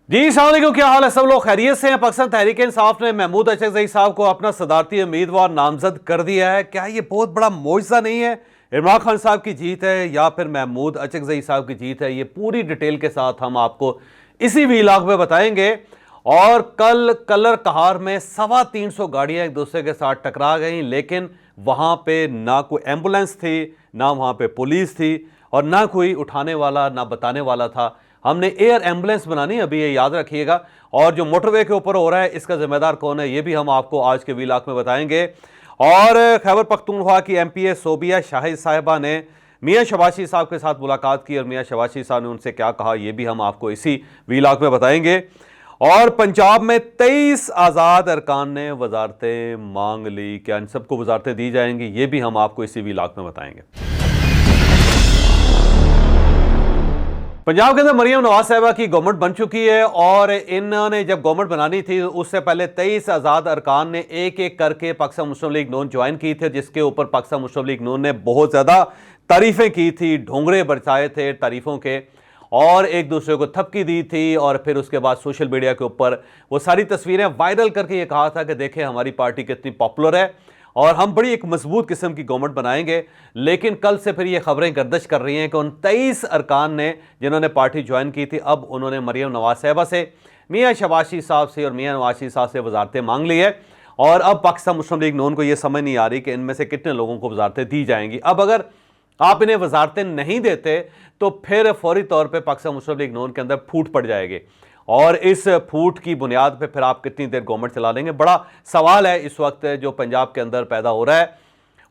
जी अस्सलाम वालेकुम, क्या हाल है? सब लोग खैरियत से हैं? पाकिस्तान तहरीक इंसाफ ने महमूद अचकज़ई साहब को अपना सदारती उम्मीदवार नामजद कर दिया है। क्या ये बहुत बड़ा मौजज़ा नहीं है? इमरान खान साहब की जीत है या फिर महमूद अचकज़ई साहब की जीत है? ये पूरी डिटेल के साथ हम आपको इसी वीलॉग में बताएंगे। और कल कलर कहार में 350 गाड़ियां एक दूसरे के साथ टकरा गई, लेकिन वहां पे ना कोई एम्बुलेंस थी, ना वहां पे पुलिस थी और ना कोई उठाने वाला, ना बताने वाला था। हमने एयर एम्बुलेंस बनानी, अभी ये याद रखिएगा। और जो मोटरवे के ऊपर हो रहा है, इसका जिम्मेदार कौन है, ये भी हम आपको आज के व्लॉग में बताएंगे। और खैबर पख्तूनख्वा की एमपीए सोबिया शाहिद साहिबा ने मियां शबाशी साहब के साथ मुलाकात की और मियां शबाशी साहब ने उनसे क्या कहा, यह भी हम आपको इसी व्लॉग में बताएंगे। और पंजाब में 23 आज़ाद अरकान ने वजारतें मांग ली, क्या इन सबको वजारतें दी जाएंगी, ये भी हम आपको इसी व्लॉग में बताएंगे। पंजाब के अंदर मरियम नवाज साहिबा की गवर्नमेंट बन चुकी है और इन्होंने जब गवर्नमेंट बनानी थी उससे पहले 23 आज़ाद अरकान ने एक एक करके पाकिस्तान मुस्लिम लीग नून ज्वाइन की थी, जिसके ऊपर पाकिस्तान मुस्लिम लीग नून ने बहुत ज़्यादा तारीफ़ें की थी, ढोंगरे बरसाए थे तारीफ़ों के और एक दूसरे को थपकी दी थी। और फिर उसके बाद सोशल मीडिया के ऊपर वो सारी तस्वीरें वायरल करके ये कहा था कि देखें हमारी पार्टी कितनी पॉपुलर है और हम बड़ी एक मजबूत किस्म की गवर्नमेंट बनाएंगे। लेकिन कल से फिर ये खबरें गर्दिश कर रही हैं कि उन 23 अरकान ने जिन्होंने पार्टी ज्वाइन की थी, अब उन्होंने मरियम नवाज साहिबा से, मियां शबाशी साहब से और मियां नवाशी साहब से वजारतें मांग ली है। और अब पाकिस्तान मुस्लिम लीग नून को यह समझ नहीं आ रही कि इनमें से कितने लोगों को वजारतें दी जाएंगी। अब अगर आप इन्हें वजारतें नहीं देते तो फिर फौरी तौर पर पाकिस्तान मुस्लिम लीग नून के अंदर फूट पड़ जाएगी और इस फूट की बुनियाद पे फिर आप कितनी देर गवर्नमेंट चला लेंगे, बड़ा सवाल है इस वक्त जो पंजाब के अंदर पैदा हो रहा है।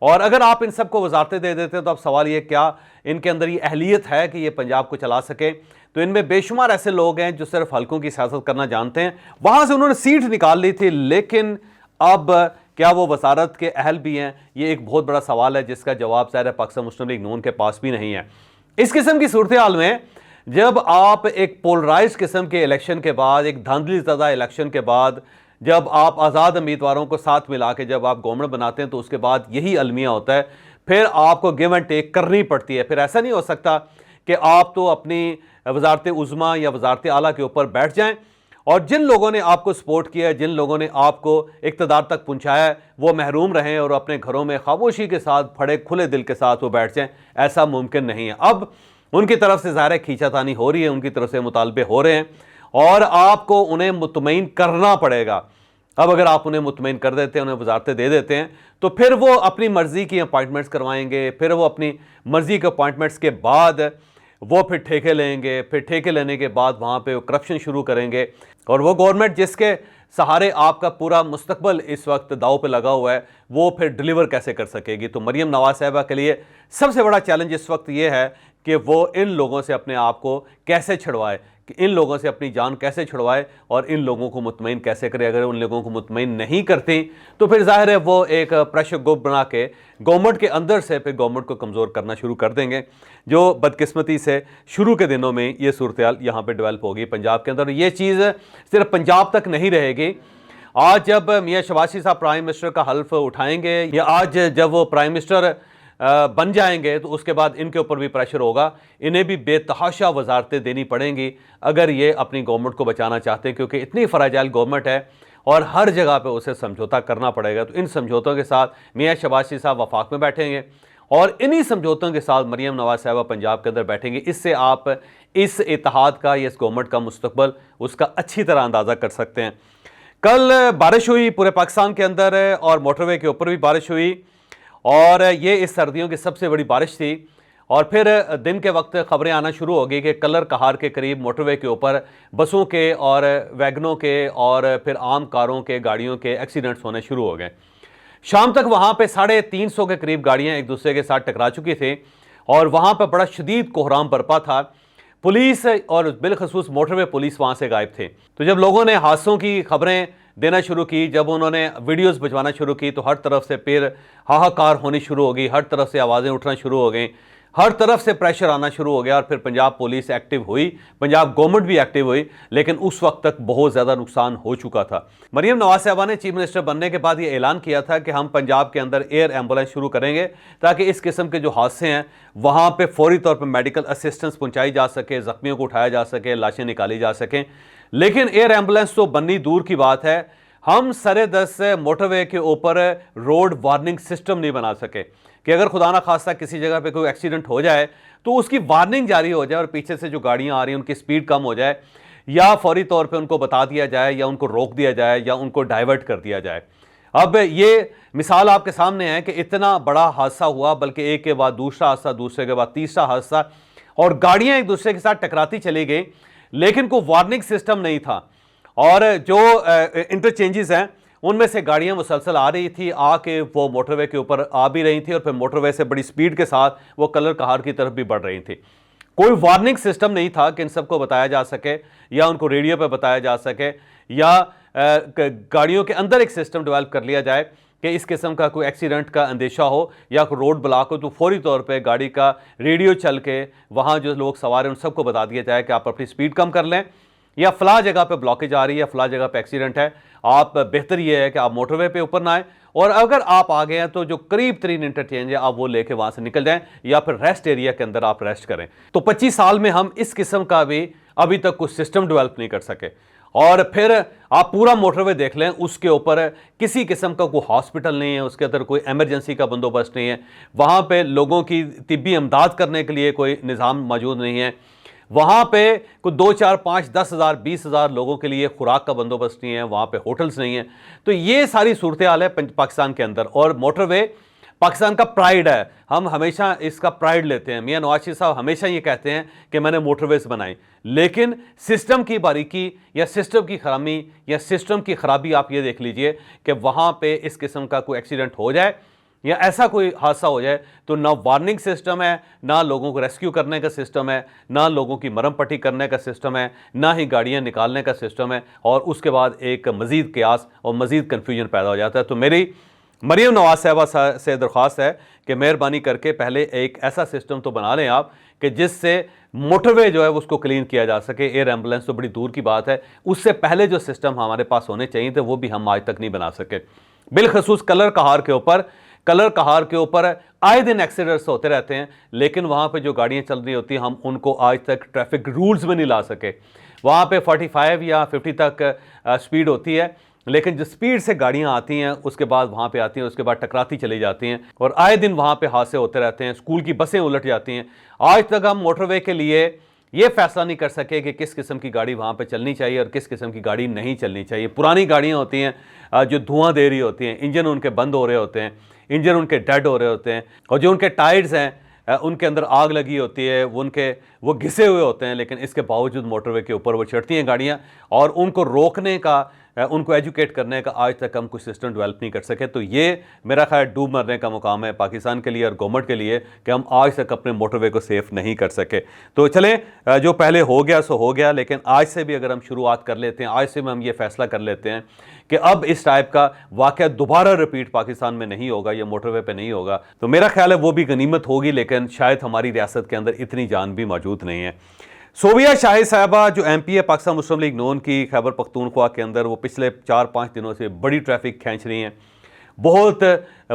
और अगर आप इन सबको वजारतें दे देते तो अब सवाल ये, क्या इनके अंदर ये अहलियत है कि ये पंजाब को चला सके? तो इनमें बेशुमार ऐसे लोग हैं जो सिर्फ हल्कों की सियासत करना जानते हैं, वहां से उन्होंने सीट निकाल ली थी, लेकिन अब क्या वो वजारत के अहल भी हैं? ये एक बहुत बड़ा सवाल है जिसका जवाब ज़ाहिर है पाकिस्तान मुस्लिम लीग नून के पास भी नहीं है। इस किस्म की सूरत हाल में जब आप एक पोलराइज किस्म के इलेक्शन के बाद, एक धांधली ज़्यादा इलेक्शन के बाद, जब आप आज़ाद उम्मीदवारों को साथ मिला के जब आप गवर्नमेंट बनाते हैं तो उसके बाद यही अलमिया होता है, फिर आपको गिव एंड टेक करनी पड़ती है। फिर ऐसा नहीं हो सकता कि आप तो अपनी वजारत उज़्मा या वजारत आला के ऊपर बैठ जाएं और जिन लोगों ने आपको सपोर्ट किया है, जिन लोगों ने आपको इक़्तिदार तक पहुँचाया है, वो महरूम रहें और अपने घरों में खामोशी के साथ, फड़े खुले दिल के साथ वो बैठ जाएँ। ऐसा मुमकिन नहीं है। अब उनकी तरफ से ज़ाहिर खींचातानी हो रही है, उनकी तरफ से मुतालबे हो रहे हैं और आपको उन्हें मुतमईन करना पड़ेगा। अब अगर आप उन्हें मुतमईन कर देते हैं, उन्हें वजारतें दे देते हैं, तो फिर वो अपनी मर्जी की अपॉइंटमेंट्स करवाएंगे, फिर वो अपनी मर्जी के अपॉइंटमेंट्स के बाद वो फिर ठेके लेंगे, फिर ठेके लेने के बाद वहाँ पे वो करप्शन शुरू करेंगे और वो गवर्नमेंट जिसके सहारे आपका पूरा मुस्तकबल इस वक्त दाव पे लगा हुआ है, वो फिर डिलीवर कैसे कर सकेगी? तो मरियम नवाज साहिबा के लिए सबसे बड़ा चैलेंज इस वक्त ये है कि वो इन लोगों से अपने आप को कैसे छुड़वाए, कि इन लोगों से अपनी जान कैसे छुड़वाए और इन लोगों को मुतमईन कैसे करे। अगर उन लोगों को मुतमईन नहीं करती तो फिर जाहिर है वो एक प्रेशर ग्रुप बना के गवर्नमेंट के अंदर से फिर गवर्नमेंट को कमज़ोर करना शुरू कर देंगे, जो बदकिस्मती से शुरू के दिनों में ये सूरत हाल यहाँ पर डेवलप होगी पंजाब के अंदर। ये चीज़ सिर्फ पंजाब तक नहीं रहेगी। आज जब मियाँ शबाशी साहब प्राइम मिनिस्टर का हल्फ उठाएंगे या आज जब वो प्राइम मिनिस्टर बन जाएंगे तो उसके बाद इनके ऊपर भी प्रेशर होगा, इन्हें भी बेतहाशा वजारतें देनी पड़ेंगी अगर ये अपनी गवर्नमेंट को बचाना चाहते हैं, क्योंकि इतनी फ्राजाइल गवर्नमेंट है और हर जगह पे उसे समझौता करना पड़ेगा। तो इन समझौतों के साथ मियाँ शबाशी साहब वफाक में बैठेंगे और इन्हीं समझौतों के साथ मरियम नवाज साहिबा पंजाब के अंदर बैठेंगे। इससे आप इस इत्तेहाद का या इस गवर्नमेंट का मुस्तकबल उसका अच्छी तरह अंदाज़ा कर सकते हैं। कल बारिश हुई पूरे पाकिस्तान के अंदर और मोटरवे के ऊपर भी बारिश हुई और ये इस सर्दियों की सबसे बड़ी बारिश थी। और फिर दिन के वक्त खबरें आना शुरू हो गई कि कलर कहार के करीब मोटरवे के ऊपर बसों के और वैगनों के और फिर आम कारों के, गाड़ियों के एक्सीडेंट्स होने शुरू हो गए। शाम तक वहाँ पे 350 के करीब गाड़ियाँ एक दूसरे के साथ टकरा चुकी थी और वहाँ पर बड़ा शदीद कोहराम बरपा था। पुलिस और बिलखसूस मोटरवे पुलिस वहाँ से गायब थे। तो जब लोगों ने हादसों की खबरें देना शुरू की, जब उन्होंने वीडियोस भिजवाना शुरू की, तो हर तरफ से फिर हाहाकार होनी शुरू हो गई, हर तरफ से आवाज़ें उठना शुरू हो गई, हर तरफ से प्रेशर आना शुरू हो गया और फिर पंजाब पुलिस एक्टिव हुई, पंजाब गवर्नमेंट भी एक्टिव हुई, लेकिन उस वक्त तक बहुत ज़्यादा नुकसान हो चुका था। मरियम नवाज साहिबा ने चीफ मिनिस्टर बनने के बाद ये ऐलान किया था कि हम पंजाब के अंदर एयर एम्बुलेंस शुरू करेंगे ताकि इस किस्म के जो हादसे हैं वहाँ पर फौरी तौर पर मेडिकल असिस्टेंस पहुँचाई जा सके, ज़ख्मियों को उठाया जा सके, लाशें निकाली जा सकें। लेकिन एयर एम्बुलेंस तो बननी दूर की बात है, हम सरे दस से मोटरवे के ऊपर रोड वार्निंग सिस्टम नहीं बना सके कि अगर खुदा ना खास्ता किसी जगह पे कोई एक्सीडेंट हो जाए तो उसकी वार्निंग जारी हो जाए और पीछे से जो गाड़ियां आ रही हैं उनकी स्पीड कम हो जाए, या फौरी तौर पे उनको बता दिया जाए, या उनको रोक दिया जाए, या उनको डाइवर्ट कर दिया जाए। अब ये मिसाल आपके सामने है कि इतना बड़ा हादसा हुआ, बल्कि एक के बाद दूसरा हादसा, दूसरे के बाद तीसरा हादसा, और गाड़ियां एक दूसरे के साथ टकराती चली गई, लेकिन कोई वार्निंग सिस्टम नहीं था। और जो इंटरचेंजेस हैं उनमें से गाड़ियां मुसलसल आ रही थी, आके वो मोटरवे के ऊपर आ भी रही थी और फिर मोटरवे से बड़ी स्पीड के साथ वो कलर कहार की तरफ भी बढ़ रही थी। कोई वार्निंग सिस्टम नहीं था कि इन सबको बताया जा सके, या उनको रेडियो पे बताया जा सके, या गाड़ियों के अंदर एक सिस्टम डेवलप कर लिया जाए कि इस किस्म का कोई एक्सीडेंट का अंदेशा हो या कोई रोड ब्लॉक हो तो फौरी तौर पे गाड़ी का रेडियो चल के वहाँ जो लोग सवार हैं उन सबको बता दिया जाए कि आप अपनी स्पीड कम कर लें, या फला जगह पे ब्लॉकेज आ रही है, फला जगह पे एक्सीडेंट है, आप बेहतर ये है कि आप मोटरवे पे ऊपर ना आए, और अगर आप आ गए हैं तो जो करीब तरीन इंटरचेंज है आप वो लेके वहां से निकल जाएं, या फिर रेस्ट एरिया के अंदर आप रेस्ट करें। तो 25 साल में हम इस किस्म का भी अभी तक कुछ सिस्टम डेवलप नहीं कर सके। और फिर आप पूरा मोटरवे देख लें, उसके ऊपर किसी किस्म का कोई हॉस्पिटल नहीं है, उसके अंदर कोई इमरजेंसी का बंदोबस्त नहीं है, वहाँ पे लोगों की तिब्बी इमदाद करने के लिए कोई निज़ाम मौजूद नहीं है, वहाँ पे कोई 2, 4, 5, 10,000, 20,000 लोगों के लिए खुराक का बंदोबस्त नहीं है, वहाँ पे होटल्स नहीं है। तो ये सारी सूरत हाल है पाकिस्तान के अंदर, और मोटरवे पाकिस्तान का प्राइड है, हम हमेशा इसका प्राइड लेते हैं। मियां नवाज शरीफ साहब हमेशा ये कहते हैं कि मैंने मोटरवेज बनाई, लेकिन सिस्टम की बारीकी या सिस्टम की खामी या सिस्टम की खराबी आप ये देख लीजिए कि वहाँ पे इस किस्म का कोई एक्सीडेंट हो जाए या ऐसा कोई हादसा हो जाए तो ना वार्निंग सिस्टम है, ना लोगों को रेस्क्यू करने का सिस्टम है, ना लोगों की मरम पट्टी करने का सिस्टम है, ना ही गाड़ियाँ निकालने का सिस्टम है, और उसके बाद एक मज़ीद क्यास और मज़ीद कन्फ्यूजन पैदा हो जाता है। तो मेरी मरीम नवाज साहबा से दरख्वास्त है कि मेहरबानी करके पहले एक ऐसा सिस्टम तो बना लें आप कि जिससे मोटरवे जो है उसको क्लीन किया जा सके। एयर एम्बुलेंस तो बड़ी दूर की बात है, उससे पहले जो सिस्टम हमारे पास होने चाहिए थे वो भी हम आज तक नहीं बना सके। बिलखसूस कलर कहार के ऊपर आए दिन एक्सीडेंट्स होते रहते हैं, लेकिन वहाँ पे जो गाड़ियाँ चल रही होती हैं हम उनको आज तक ट्रैफिक रूल्स में नहीं ला सके। वहाँ पे 45 या 50 तक स्पीड होती है, लेकिन जो स्पीड से गाड़ियां आती हैं उसके बाद वहाँ पे आती हैं, उसके बाद टकराती चली जाती हैं, और आए दिन वहाँ पे हादसे होते रहते हैं, स्कूल की बसें उलट जाती हैं। आज तक हम मोटरवे के लिए ये फैसला नहीं कर सके कि किस किस्म की गाड़ी वहाँ पे चलनी चाहिए और किस किस्म की गाड़ी नहीं चलनी चाहिए। पुरानी गाड़ियाँ होती हैं जो धुआं दे रही होती हैं, इंजन उनके बंद हो रहे होते हैं, इंजन उनके डेड हो रहे होते हैं, और जो उनके टायर्स हैं उनके अंदर आग लगी होती है, वो घिसे हुए होते हैं, लेकिन इसके बावजूद मोटरवे के ऊपर वो चढ़ती हैं गाड़ियाँ, और उनको रोकने का, उनको एजुकेट करने का आज तक हम कुछ सिस्टम डेवलप नहीं कर सके। तो ये मेरा ख्याल डूब मरने का मुकाम है पाकिस्तान के लिए और गवर्नमेंट के लिए कि हम आज तक अपने मोटरवे को सेफ नहीं कर सके। तो चलें, जो पहले हो गया सो हो गया, लेकिन आज से भी अगर हम शुरुआत कर लेते हैं, आज से भी हम ये फैसला कर लेते हैं कि अब इस टाइप का वाक़या दोबारा रिपीट पाकिस्तान में नहीं होगा, या मोटरवे पे नहीं होगा, तो मेरा ख्याल है वो भी गनीमत होगी, लेकिन शायद हमारी रियासत के अंदर इतनी जान भी मौजूद नहीं है। सोबिया शाहिद साहबा जो MP है पाकिस्तान मुस्लिम लीग नून की, खैबर पख्तूनख्वा के अंदर, वो पिछले 4-5 दिनों से बड़ी ट्रैफिक खींच रही हैं, बहुत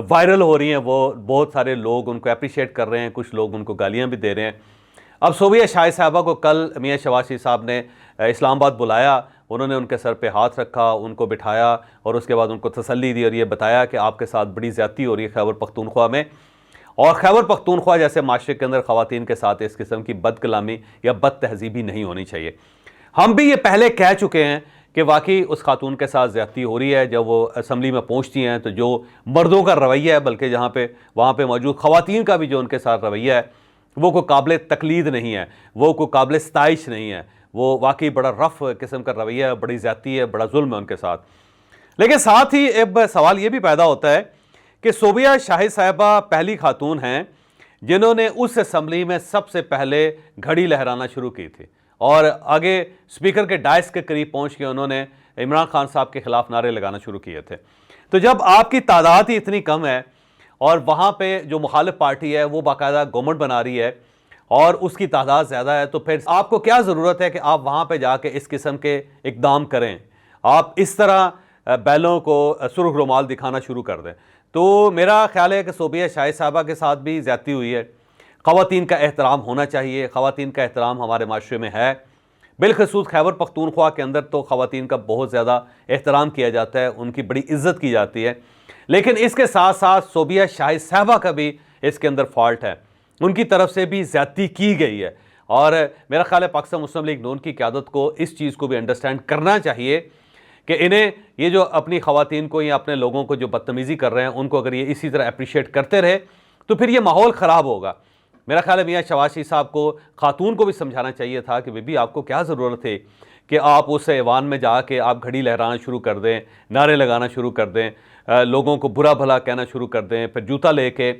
वायरल हो रही हैं, वो बहुत सारे लोग उनको अप्रिशिएट कर रहे हैं, कुछ लोग उनको गालियां भी दे रहे हैं। अब सोबिया शाहिद साहबा को कल मियां शहबाज शरीफ साहब ने इस्लामाबाद बुलाया, उन्होंने उनके सर पे हाथ रखा, उनको बिठाया और उसके बाद उनको तसल्ली दी और ये बताया कि आपके साथ बड़ी ज़्यादती हो रही है खैबर पख्तूनख्वा में, और खैबर पख्तूनख्वा जैसे माशरे के अंदर ख़वातीन के साथ इस किस्म की बदकलामी या बद तहजीबी नहीं होनी चाहिए। हम भी ये पहले कह चुके हैं कि वाकई उस खातून के साथ ज़्यादती हो रही है। जब वो असम्बली में पहुंचती हैं तो जो मर्दों का रवैया है, बल्कि जहाँ पे वहाँ पे मौजूद ख़वातीन का भी जो उनके साथ रवैया है, वो कोई काबिल तकलीद नहीं है, वो कोई काबिल सताइश नहीं है, वो वाकई बड़ा रफ किस्म का रवैया है, बड़ी ज़्यादती है, बड़ा जुल्म है उनके साथ। लेकिन साथ ही अब सवाल ये भी पैदा होता है कि सोबिया शाहिद साहिबा पहली खातून हैं जिन्होंने उस असम्बली में सबसे पहले घड़ी लहराना शुरू की थी और आगे स्पीकर के डायस के करीब पहुंच के उन्होंने इमरान खान साहब के खिलाफ नारे लगाना शुरू किए थे। तो जब आपकी तादाद ही इतनी कम है और वहाँ पे जो मुखालिफ पार्टी है वो बाकायदा गवर्नमेंट बना रही है और उसकी तादाद ज़्यादा है, तो फिर आपको क्या ज़रूरत है कि आप वहाँ पे जाके इस किस्म के इकदाम करें, आप इस तरह बैलों को सुर्ख रुमाल दिखाना शुरू कर दें। तो मेरा ख्याल है कि सोबिया शाहिद साहबा के साथ भी ज़्यादती हुई है। ख़वातीन का एहतराम होना चाहिए, ख़वातीन का एहतराम हमारे माशरे में है, बिलखसूस खैबर पख्तूनख्वा के अंदर तो ख़वातीन का बहुत ज़्यादा एहतराम किया जाता है, उनकी बड़ी इज्जत की जाती है, लेकिन इसके साथ साथ सोबिया शाहिद साहबा का भी इसके अंदर फॉल्ट है, उनकी तरफ से भी ज़्यादती की गई है। और मेरा ख्याल है पाकिस्तान मुस्लिम लीग नून की क़यादत को इस चीज़ को भी अंडरस्टैंड करना चाहिए कि इन्हें ये जो अपनी ख़वातीन को या अपने लोगों को जो बदतमीज़ी कर रहे हैं उनको अगर ये इसी तरह अप्रिशिएट करते रहे तो फिर ये माहौल ख़राब होगा। मेरा ख्याल है मियाँ शहबाज शरीफ साहब को खातून को भी समझाना चाहिए था कि बीबी आपको क्या ज़रूरत है कि आप उस ऐवान में जाके आप घड़ी लहराना शुरू कर दें, नारे लगाना शुरू कर दें, लोगों को बुरा भला कहना शुरू कर दें, फिर जूता लेके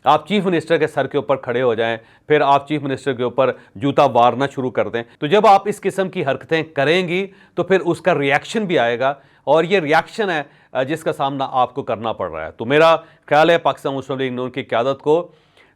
आप चीफ मिनिस्टर के सर के ऊपर खड़े हो जाएं, फिर आप चीफ मिनिस्टर के ऊपर जूता वारना शुरू कर दें। तो जब आप इस किस्म की हरकतें करेंगी तो फिर उसका रिएक्शन भी आएगा, और ये रिएक्शन है जिसका सामना आपको करना पड़ रहा है। तो मेरा ख्याल है पाकिस्तान मुस्लिम लीग नून की क़यादत को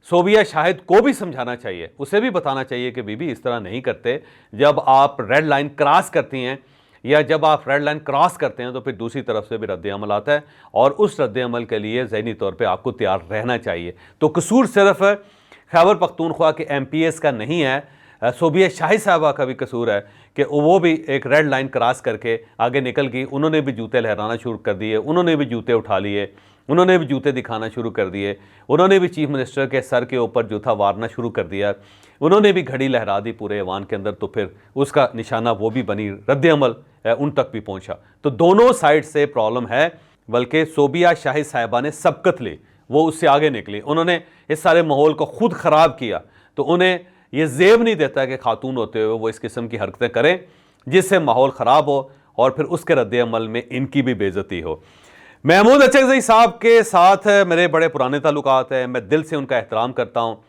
सोबिया शाहिद को भी समझाना चाहिए, उसे भी बताना चाहिए कि बीबी इस तरह नहीं करते। जब आप रेड लाइन क्रॉस करती हैं या जब आप रेड लाइन क्रॉस करते हैं तो फिर दूसरी तरफ से भी रद्द अमल आता है, और उस रद्द अमल के लिए ज़हनी तौर पे आपको तैयार रहना चाहिए। तो कसूर सिर्फ खैबर पख्तूनख्वा के MPs का नहीं है, सोबिया शाहिद साहबा का भी कसूर है कि वो भी एक रेड लाइन क्रॉस करके आगे निकल गई। उन्होंने भी जूते लहराना शुरू कर दिए, उन्होंने भी जूते उठा लिए, उन्होंने भी जूते दिखाना शुरू कर दिए, उन्होंने भी चीफ मिनिस्टर के सर के ऊपर जूता वारना शुरू कर दिया, उन्होंने भी घड़ी लहरा दी पूरे ऐवान के अंदर। तो फिर उसका निशाना वो भी बनी, रद्द अमल उन तक भी पहुंचा। तो दोनों साइड से प्रॉब्लम है, बल्कि सोबिया शाहिद साहिबा ने सबकत ली, वो उससे आगे निकली, उन्होंने इस सारे माहौल को खुद ख़राब किया। तो उन्हें ये ज़ेब नहीं देता कि खातून होते हुए वो इस किस्म की हरकतें करें जिससे माहौल ख़राब हो और फिर उसके रद्द अमल में इनकी भी बेइज्जती हो। महमूद अचकज़ई साहब के साथ मेरे बड़े पुराने ताल्लुकात हैं, मैं दिल से उनका एहतराम करता हूँ,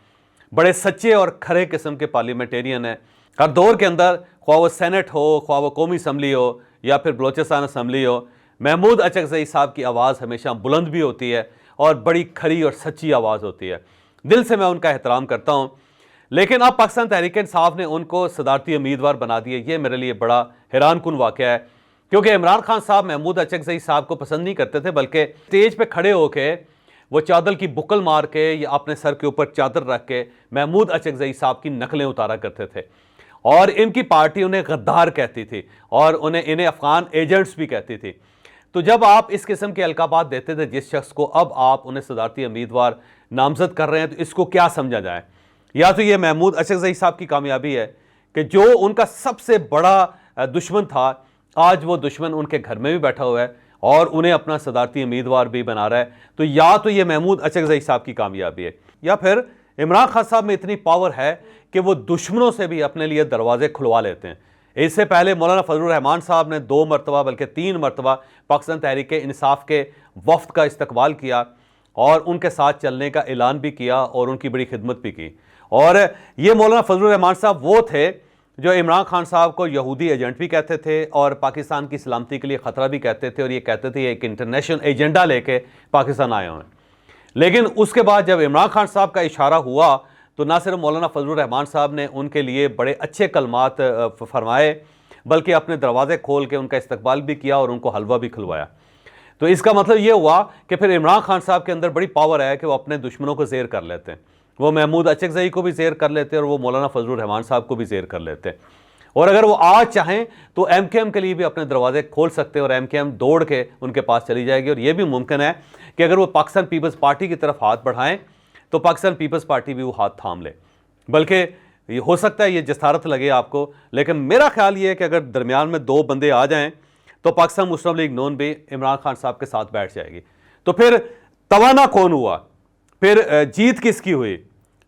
बड़े सच्चे और खरे किस्म के पार्लियामेंटेरियन हैं। हर दौर के अंदर ख्वाह वो सेनेट हो, ख्वाह वो कौमी असम्बली हो या फिर बलोचिस्तान असम्बली हो, महमूद अचकज़ई साहब की आवाज़ हमेशा बुलंद भी होती है और बड़ी खरी और सच्ची आवाज़ होती है। दिल से मैं उनका एहतराम करता हूँ। लेकिन अब पाकिस्तान तहरीक इंसाफ ने उनको सदारती उम्मीदवार बना दिए, ये मेरे लिए बड़ा हैरान कुन वाक़या है, क्योंकि इमरान खान साहब महमूद अचकज़ई साहब को पसंद नहीं करते थे, बल्कि स्टेज पे खड़े होके वो चादर की बुक्कल मार के या अपने सर के ऊपर चादर रख के महमूद अचकज़ई साहब की नकलें उतारा करते थे, और इनकी पार्टी उन्हें गद्दार कहती थी और इन्हें अफगान एजेंट्स भी कहती थी। तो जब आप इस किस्म के अलकाबात देते थे जिस शख्स को, अब आप उन्हें सदारती उम्मीदवार नामजद कर रहे हैं, तो इसको क्या समझा जाए? या तो ये महमूद अचकज़ई साहब की कामयाबी है कि जो उनका सबसे बड़ा दुश्मन था, आज वो दुश्मन उनके घर में भी बैठा हुआ है और उन्हें अपना सदारती उम्मीदवार भी बना रहा है। तो या तो ये महमूद अचकज़ई साहब की कामयाबी है, या फिर इमरान खान साहब में इतनी पावर है कि वो दुश्मनों से भी अपने लिए दरवाजे खुलवा लेते हैं। इससे पहले मौलाना फजलुर रहमान साहब ने 2 मरतबा बल्कि 3 मरतबा पाकिस्तान तहरीक इंसाफ के वफ्द का इस्तकबाल किया और उनके साथ चलने का ऐलान भी किया और उनकी बड़ी खिदमत भी की। और ये मौलाना फजलुर रहमान साहब वो थे जो इमरान खान साहब को यहूदी एजेंट भी कहते थे और पाकिस्तान की सलामती के लिए ख़तरा भी कहते थे, और ये कहते थे एक इंटरनेशनल एजेंडा लेके पाकिस्तान आए हुए हैं। लेकिन उसके बाद जब इमरान खान साहब का इशारा हुआ तो ना सिर्फ मौलाना फजलुर रहमान साहब ने उनके लिए बड़े अच्छे कलमात फरमाए, बल्कि अपने दरवाजे खोल के उनका इस्तकबाल भी किया और उनको हलवा भी खिलवाया। तो इसका मतलब ये हुआ कि फिर इमरान खान साहब के अंदर बड़ी पावर है कि वो अपने दुश्मनों को ज़ेर कर लेते हैं। वो महमूद अचकज़ई को भी ज़ेर कर लेते हैं और वो मौलाना फजलुर रहमान साहब को भी ज़ेर कर लेते हैं। और अगर वो आज चाहें तो MKM के लिए भी अपने दरवाजे खोल सकते हैं और MKM दौड़ के उनके पास चली जाएगी। और ये भी मुमकिन है कि अगर वो पाकिस्तान पीपल्स पार्टी की तरफ हाथ बढ़ाएं तो पाकिस्तान पीपल्स पार्टी भी वो हाथ थाम ले। बल्कि ये हो सकता है ये जसारत लगे आपको, लेकिन मेरा ख्याल ये है कि अगर दरमियान में 2 बंदे आ जाएं तो पाकिस्तान मुस्लिम लीग नून भी इमरान खान साहब के साथ बैठ जाएगी। तो फिर तवाना कौन हुआ, फिर जीत किसकी हुई,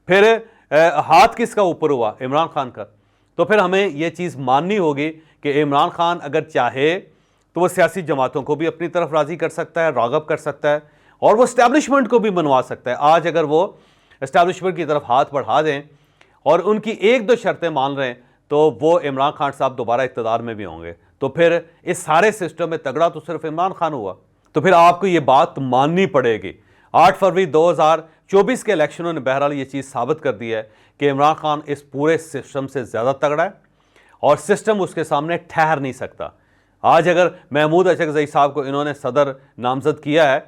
फिर हाथ किसका ऊपर हुआ? इमरान खान का। तो फिर हमें यह चीज़ माननी होगी कि इमरान खान अगर चाहे तो वो सियासी जमातों को भी अपनी तरफ राज़ी कर सकता है, राग़ब कर सकता है, और वो इस्टेब्लिशमेंट को भी मनवा सकता है। आज अगर वो इस्टेब्लिशमेंट की तरफ हाथ बढ़ा दें और उनकी 1-2 शर्तें मान रहे हैं तो वो इमरान खान साहब दोबारा इक़्तिदार में भी होंगे। तो फिर इस सारे सिस्टम में तगड़ा तो सिर्फ इमरान खान हुआ। तो फिर आपको ये बात माननी पड़ेगी। 8 फरवरी 2024 के इलेक्शनों ने बहरहाल ये चीज़ साबित कर दी है कि इमरान खान इस पूरे सिस्टम से ज़्यादा तगड़ा है और सिस्टम उसके सामने ठहर नहीं सकता। आज अगर महमूद अचकज़ई साहब को इन्होंने सदर नामजद किया है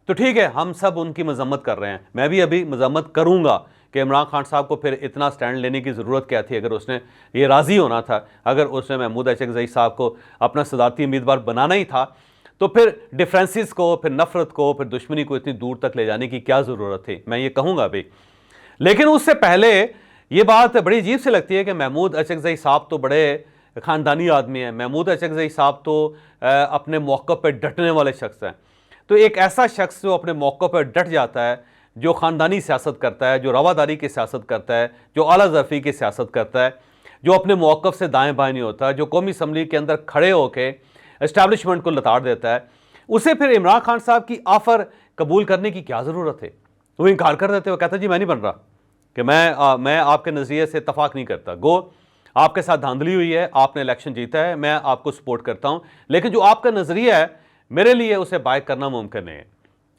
तो ठीक है, हम सब उनकी मजम्मत कर रहे हैं, मैं भी अभी मजम्मत करूँगा कि इमरान खान साहब को फिर इतना स्टैंड लेने की ज़रूरत क्या थी। अगर उसने ये राज़ी होना था, अगर उसने महमूद अचकज़ई साहब को अपना सदारती उम्मीदवार बनाना ही था, तो फिर डिफरेंसेस को, फिर नफरत को, फिर दुश्मनी को इतनी दूर तक ले जाने की क्या ज़रूरत थी, मैं ये कहूँगा भी। लेकिन उससे पहले ये बात बड़ी अजीब से लगती है कि महमूद अचकज़ई साहब तो बड़े ख़ानदानी आदमी हैं। महमूद अचकज़ई साहब तो अपने मौक़िफ़ पर डटने वाले शख्स हैं। तो एक ऐसा शख्स जो अपने मौक़िफ़ पर डट जाता है, जो ख़ानदानी सियासत करता है, जो रवादारी की सियासत करता है, जो आला ज़रफ़ी की सियासत करता है, जो अपने मौक़िफ़ से दाएँ बाएँ नहीं होता, जो कौमी असम्बली के अंदर खड़े होकर इस्टेब्लिशमेंट को लताड़ देता है, उसे फिर इमरान खान साहब की ऑफ़र कबूल करने की क्या ज़रूरत है। वो इनकार कर देते, वो कहता जी मैं नहीं बन रहा, कि मैं आपके नज़रिए से इत्तफ़ाक़ नहीं करता। गो आपके साथ धांधली हुई है, आपने इलेक्शन जीता है, मैं आपको सपोर्ट करता हूँ, लेकिन जो आपका नज़रिया है मेरे लिए उसे बाय करना मुमकिन नहीं है।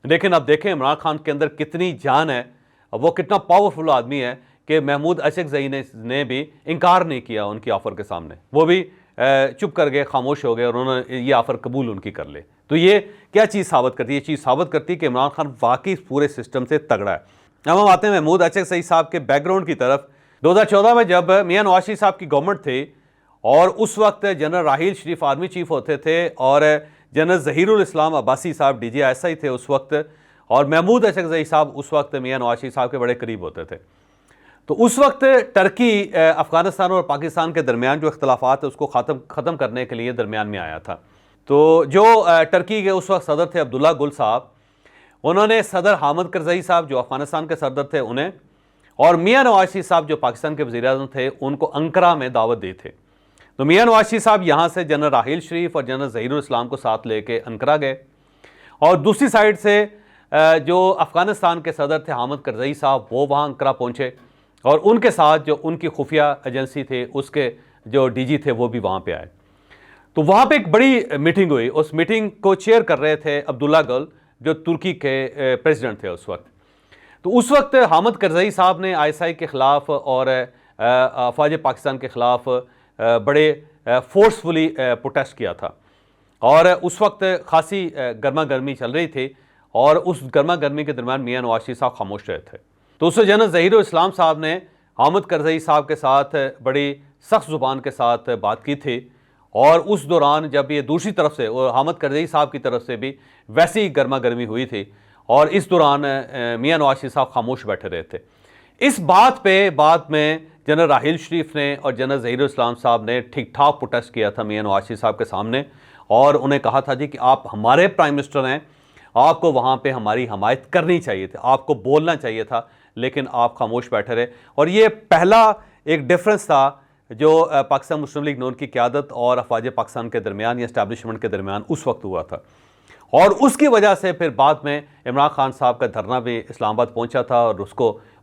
लेकिन अब देखें इमरान खान के अंदर कितनी जान है, वो कितना पावरफुल आदमी है कि महमूद अचकज़ई ने भी इनकार नहीं किया उनकी ऑफ़र के सामने। वो भी चुप कर गए, खामोश हो गए और उन्होंने ये ऑफ़र कबूल उनकी कर ले। तो ये क्या चीज़ साबित करती है? ये चीज़ साबित करती है कि इमरान खान वाकई पूरे सिस्टम से तगड़ा है। अब हम आते हैं महमूद अचकज़ई साहब के बैकग्राउंड की तरफ। 2014 में जब मियां नवाज शरीफ साहब की गवर्नमेंट थी और उस वक्त जनरल राहील शरीफ आर्मी चीफ होते थे और जनरल ज़हीरुल इस्लाम अब्बासी साहब DGI थे उस वक्त, और महमूद अचकज़ई साहब उस वक्त मियां नवाज शरीफ साहब के बड़े करीब होते थे। तो उस वक्त टर्की अफ़गानिस्तान और पाकिस्तान के दरमियान जो इख्तलाफात है उसको ख़त्म करने के लिए दरमियान में आया था। तो जो टर्की के उस वक्त सदर थे अब्दुल्ला गुल साहब, उन्होंने सदर हामिद करज़ई साहब जो अफ़गानिस्तान के सदर थे उन्हें, और मियां नवाज शरीफ साहब जो पाकिस्तान के वज़ीर-ए-आज़म थे उनको अंकारा में दावत दी थे। तो मियां नवाज शरीफ साहब यहाँ से जनरल राहील शरीफ और जनरल ज़हीरुल इस्लाम को साथ लेके अंकारा गए, और दूसरी साइड से जो अफ़गानिस्तान के सदर थे हामिद करज़ई साहब वो वहाँ अंकारा पहुँचे, और उनके साथ जो उनकी खुफिया एजेंसी थे उसके जो DG थे वो भी वहाँ पे आए। तो वहाँ पे एक बड़ी मीटिंग हुई। उस मीटिंग को चेयर कर रहे थे अब्दुल्ला गुल जो तुर्की के प्रेसिडेंट थे उस वक्त। तो उस वक्त हामिद करज़ई साहब ने ISI के ख़िलाफ़ और अफवाज पाकिस्तान के ख़िलाफ़ बड़े फोर्सफुली प्रोटेस्ट किया था, और उस वक्त खासी गर्मा गर्मी चल रही थी, और उस गर्मा गर्मी के दरमियान मियां नवाज शरीफ साहब खामोश रहे थे। तो उससे जनरल ज़हीरुल इस्लाम साहब ने हामिद करज़ई साहब के साथ बड़ी सख्त ज़ुबान के साथ बात की थी, और उस दौरान जब ये दूसरी तरफ से और हामिद करज़ई साहब की तरफ से भी वैसी ही गर्मा गर्मी हुई थी, और इस दौरान मियां नवाज शरीफ साहब खामोश बैठे रहे थे। इस बात पे बाद में जनरल राहील शरीफ ने और जनरल ज़हीरुल इस्लाम साहब ने ठीक ठाक प्रोटेस्ट किया था मियां नवाज शरीफ साहब के सामने, और उन्हें कहा था जी कि आप हमारे प्राइम मिनिस्टर हैं, आपको वहाँ पे हमारी हमायत करनी चाहिए थी, आपको बोलना चाहिए था, लेकिन आप खामोश बैठे रहे। और ये पहला एक डिफरेंस था जो पाकिस्तान मुस्लिम लीग नून की क़यादत और अफवाज पाकिस्तान के दरमियान या इस्टेब्लिशमेंट के दरमियान उस वक्त हुआ था, और उसकी वजह से फिर बाद में इमरान खान साहब का धरना भी इस्लामाबाद पहुंचा था,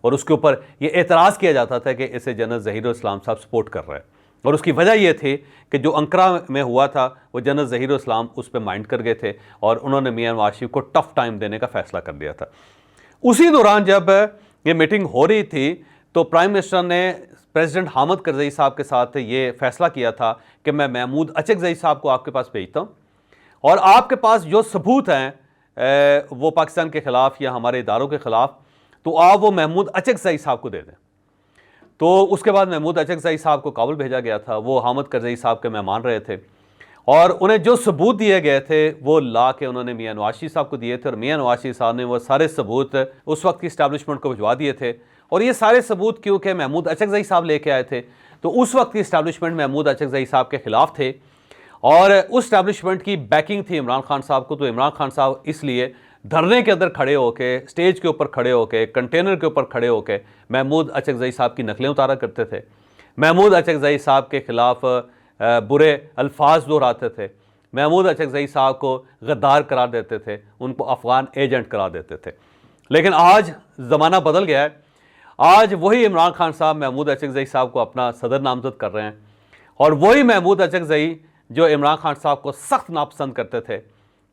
और उसके ऊपर ये एतराज़ किया जाता था कि इसे जनरल ज़हीरुल इस्लाम साहब सपोर्ट कर रहे हैं। और उसकी वजह यह थी कि जो अंकारा में हुआ था वो जनरल ज़हीरुल इस्लाम उस पर माइंड कर गए थे, और उन्होंने मियां नवाज शरीफ को टफ टाइम देने का फ़ैसला कर लिया था। उसी दौरान जब ये मीटिंग हो रही थी तो प्राइम मिनिस्टर ने प्रेसिडेंट हामिद करज़ई साहब के साथ ये फ़ैसला किया था कि मैं महमूद अचकज़ई साहब को आपके पास भेजता हूँ, और आपके पास जो सबूत हैं वो पाकिस्तान के ख़िलाफ़ या हमारे इदारों के ख़िलाफ़, तो आप वो महमूद अचकज़ई साहब को दे दें। तो उसके बाद महमूद अचकज़ई साहब को काबुल भेजा गया था। वो हामिद करज़ई साहब के मेहमान रहे थे, और उन्हें जो सबूत दिए गए थे वो ला के उन्होंने मियां नवाज शरीफ साहब को दिए थे, और मियां नवाज शरीफ साहब ने वो सारे सबूत उस वक्त की इस्टेब्लिशमेंट को भिजवा दिए थे। और ये सारे सबूत क्योंकि महमूद अचकज़ई साहब लेके आए थे, तो उस वक्त की इस्टेब्लिशमेंट महमूद अचकज़ई साहब के ख़िलाफ़ थे, और उस इस्टेब्लिशमेंट की बैकिंग थी इमरान खान साहब को। तो इमरान खान साहब इसलिए धरने के अंदर खड़े होके, स्टेज के ऊपर खड़े होके, कंटेनर के ऊपर खड़े होके महमूद अचकज़ई साहब की नकलें उतारा करते थे, महमूद अचकज़ई साहब के ख़िलाफ़ बुरे अल्फाज दोहराते थे, महमूद अचकज़ई साहब को गद्दार करार देते थे, उनको अफ़गान एजेंट करार देते थे। लेकिन आज ज़माना बदल गया है। आज वही इमरान खान साहब महमूद अचकज़ई साहब को अपना सदर नामज़द कर रहे हैं, और वही महमूद अचकज़ई जो इमरान खान साहब को सख्त नापसंद करते थे,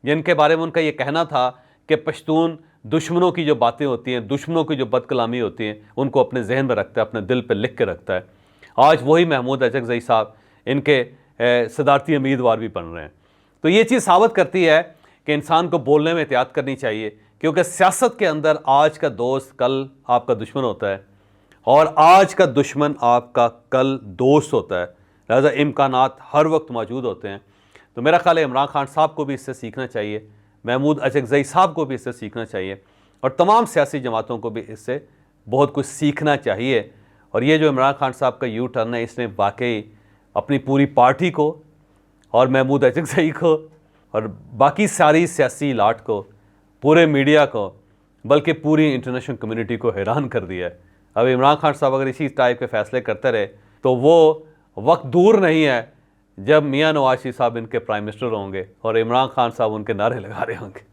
जिनके बारे में उनका ये कहना था कि पश्तून दुश्मनों की जो बातें होती हैं, दुश्मनों की जो बदकलामी होती हैं, उनको अपने जहन में रखता है, अपने दिल पर लिख के रखता है। आज वही महमूद अचकज़ई साहब इनके सदारती उम्मीदवार भी बन रहे हैं। तो ये चीज़ साबित करती है कि इंसान को बोलने में एहतियात करनी चाहिए, क्योंकि सियासत के अंदर आज का दोस्त कल आपका दुश्मन होता है, और आज का दुश्मन आपका कल दोस्त होता है, लिहाजा इम्कानात हर वक्त मौजूद होते हैं। तो मेरा ख्याल है इमरान खान साहब को भी इससे सीखना चाहिए, महमूद अचकज़ई साहब को भी इससे सीखना चाहिए और तमाम सियासी जमातों को भी इससे बहुत कुछ सीखना चाहिए। और ये जो इमरान खान साहब का यू टर्न है, इसने वाकई अपनी पूरी पार्टी को और महमूद अचकज़ई को और बाकी सारी सियासी लाट को, पूरे मीडिया को, बल्कि पूरी इंटरनेशनल कम्युनिटी को हैरान कर दिया है। अब इमरान खान साहब अगर इसी टाइप के फैसले करते रहे तो वो वक्त दूर नहीं है जब मियां नवाज शरीफ साहब इनके प्राइम मिनिस्टर होंगे और इमरान खान साहब उनके नारे लगा रहे होंगे।